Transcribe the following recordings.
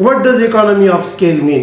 What does economy of scale mean?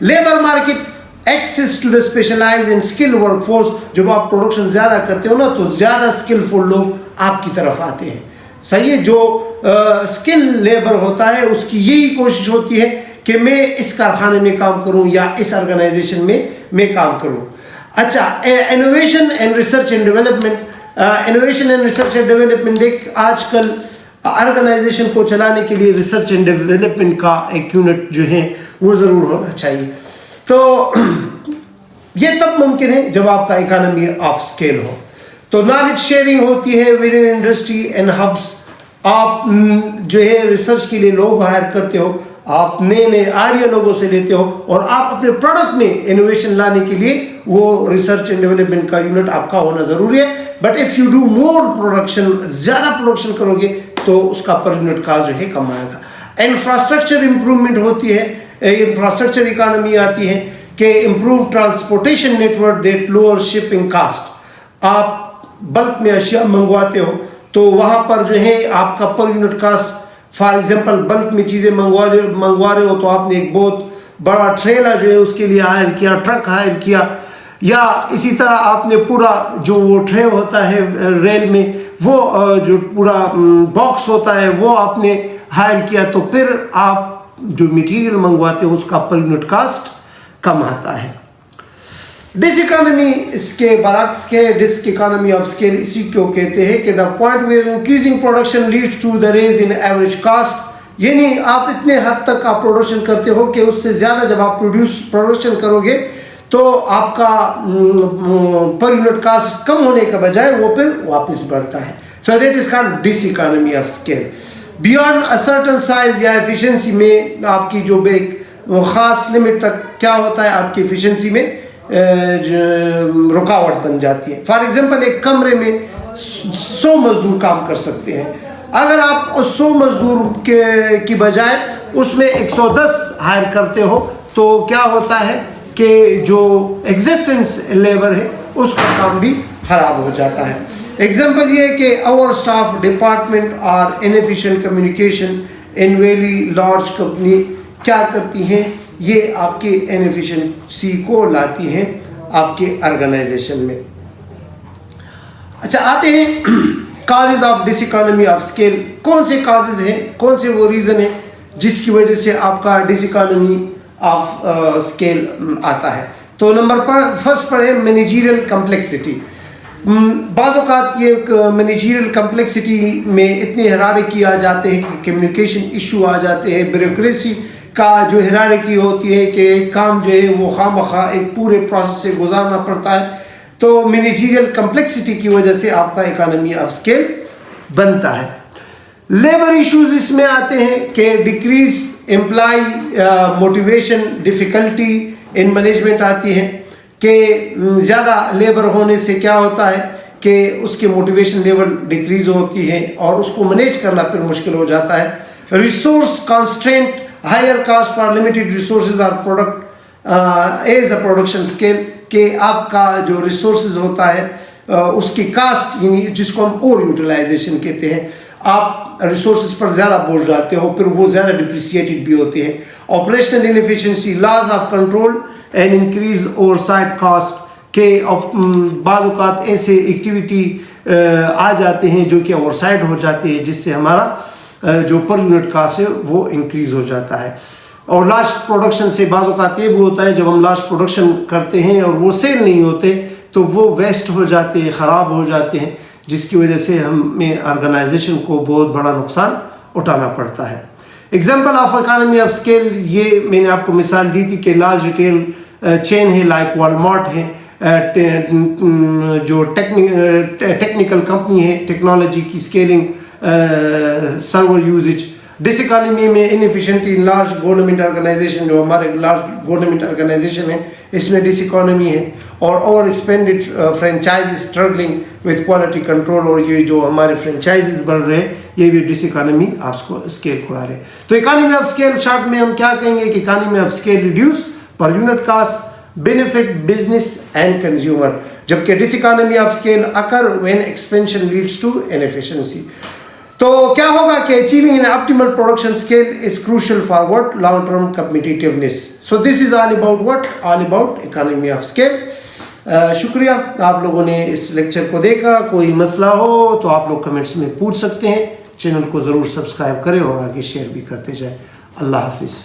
Labour market access to the specialise and skill work force. جب آپ production زیادہ کرتے ہو نا تو زیادہ اسکلفل لوگ آپ کی طرف آتے ہیں. صحیح ہے. جو اسکل لیبر ہوتا ہے اس کی یہی کوشش ہوتی ہے کہ میں اس کارخانے میں کام کروں یا اس آرگنائزیشن میں کام کروں. اچھا, innovation and research and development. Innovation and research and development ایک آج کل آرگنائزیشن کو چلانے کے لیے ریسرچ اینڈ ڈیولپمنٹ کا ایک یونٹ جو ہے وہ ضرور ہونا چاہیے. تو یہ تب ممکن ہے جب آپ کا اکانومی آف اسکیل ہو. تو نالج شیئرنگ ہوتی ہے with in industry and hubs. آپ جو ہے ریسرچ کے لیے لوگ ہائر کرتے ہو, آپ نئے نئے آئیڈیا لوگوں سے لیتے ہو, اور آپ اپنے پروڈکٹ میں انوویشن لانے کے لیے وہ ریسرچ اینڈ ڈیولپمنٹ کا یونٹ آپ کا ہونا ضروری ہے. But if you do more production, زیادہ پروڈکشن کرو گے تو اس کا پر یونٹ کا جو ہے کم آئے گا. انفراسٹرکچر امپروومنٹ ہوتی ہے, انفراسٹرکچر اکانومی آتی ہے کہ improve transportation network that lower shipping cost. آپ بلک میں اشیاء منگواتے ہو تو وہاں پر جو ہے آپ کا per unit cost, for example bulk میں چیزیں منگوا رہے ہو تو آپ نے ایک بہت بڑا ٹریلر جو ہے اس کے لیے ہائر کیا, ٹرک ہائر کیا, یا اسی طرح آپ نے پورا جو وہ ٹرے ہوتا ہے ریل میں وہ جو پورا باکس ہوتا ہے وہ آپ نے ہائر کیا, تو پھر آپ جو مٹیریل منگواتے ہو اس کا پر یونٹ کاسٹ کم آتا ہے. ڈس اکانومی اس کے برعکس کے ڈسک اکانومی آف اسکیل اسی کو کہتے ہیں کہ the point where increasing production leads to the rise in average cost. یعنی آپ اتنے حد تک آپ پروڈکشن کرتے ہو کہ اس سے زیادہ جب آپ پروڈکشن کرو گے تو آپ کا پر یونٹ کاسٹ کم ہونے کا بجائے وہ پھر واپس بڑھتا ہے. So that is called diseconomy of scale. Beyond a certain size یا ایفیشنسی میں آپ کی جو ایک خاص لمٹ تک کیا ہوتا ہے آپ کی ایفیشنسی میں رکاوٹ بن جاتی ہے. فار ایگزامپل ایک کمرے میں 100 مزدور کام کر سکتے ہیں. اگر آپ 100 مزدور کی بجائے اس میں 110 ہائر کرتے ہو تو کیا ہوتا ہے کہ جو ایگزسٹنس لیبر ہے اس کا کام بھی خراب ہو جاتا ہے. ایگزامپل یہ ہے کہ our staff department are inefficient communication in very large company کیا کرتی ہیں, یہ آپ کے انیفیشنسی کو لاتی ہیں آپ کے آرگنائزیشن میں. اچھا, آتے ہیں causes of diseconomy of scale. کون سے کازز ہیں, کون سے وہ ریزن ہیں جس کی وجہ سے آپ کا ڈس اکانومی آف اسکیل آتا ہے. تو نمبر فرسٹ پر ہے مینیجیریل کمپلیکسٹی. بعض اوقات یہ مینیجیریل کمپلیکسٹی میں اتنے ہرارکی آ جاتے ہیں کہ کمیونیکیشن ایشو آ جاتے ہیں, بیوروکریسی کا جو ہرارکی ہوتی ہے کہ کام جو ہے وہ خواہ مخواہ ایک پورے پروسیس سے گزارنا پڑتا ہے. تو مینیجیریل کمپلیکسٹی کی وجہ سے آپ کا اکانومی آف اسکیل بنتا ہے. لیبر ایشوز اس میں آتے ہیں کہ decrease employee motivation, difficulty in management آتی ہے کہ زیادہ لیبر ہونے سے کیا ہوتا ہے کہ اس کے موٹیویشن لیول ڈیکریز ہوتی ہے اور اس کو مینیج کرنا پھر مشکل ہو جاتا ہے. Resource constraint, higher cost for limited resources are product as a production scale کہ آپ کا جو ریسورسز ہوتا ہے اس کی کاسٹ یعنی جس کو ہم اوور یوٹیلائزیشن کہتے ہیں, آپ ریسورسز پر زیادہ بوجھ ڈالتے ہو پھر وہ زیادہ ڈپریسیٹڈ بھی ہوتے ہیں. Operational inefficiency, loss of control and increase oversight cost کہ بعض اوقات ایسے ایکٹیویٹی آ جاتے ہیں جو کہ اوور سائٹ ہو جاتے ہیں جس سے ہمارا جو پر یونٹ کاسٹ ہے وہ انکریز ہو جاتا ہے. اور لاسٹ پروڈکشن سے بعض اوقات یہ بھی ہوتا ہے جب ہم لاسٹ پروڈکشن کرتے ہیں اور وہ سیل نہیں ہوتے تو وہ ویسٹ ہو جاتے ہیں, خراب ہو جاتے ہیں, جس کی وجہ سے ہمیں آرگنائزیشن کو بہت بڑا نقصان اٹھانا پڑتا ہے. Example of economy of scale, یہ میں نے آپ کو مثال دی تھی کہ لارج ریٹیل چین ہے لائک والمارٹ ہے, جو ٹیکنیکل کمپنی ہے, ٹیکنالوجی کی اسکیلنگ, سرور یوزج. ڈس اکانومی میں انیفیشنٹی لارج گورنمنٹ آرگنائزیشن, جو ہمارے لارج گورنمنٹ آرگنائزیشن ہے اس میں ڈس اکانومی ہے, اور over expanded franchise struggling with quality control, اور یہ جو ہمارے فرینچائزز بڑھ رہے ہیں یہ بھی ڈس اکانومی آپ کو اسکیل کو آ رہے ہیں. تو اکانومی آف اسکیل شارٹ میں ہم کیا کہیں گے کہ economy of scale reduce per unit cost, benefit business and consumer, جبکہ diseconomy of scale occur when expansion leads to inefficiency. تو کیا ہوگا کہ achieving an optimal production scale is crucial for what? Long-term competitiveness. So this is all about what? All about economy of scale. شکریہ آپ لوگوں نے اس lecture کو دیکھا. کوئی مسئلہ ہو تو آپ لوگ کمنٹس میں پوچھ سکتے ہیں. چینل کو ضرور سبسکرائب کریں اور آگے شیئر بھی کرتے جائیں. اللہ حافظ.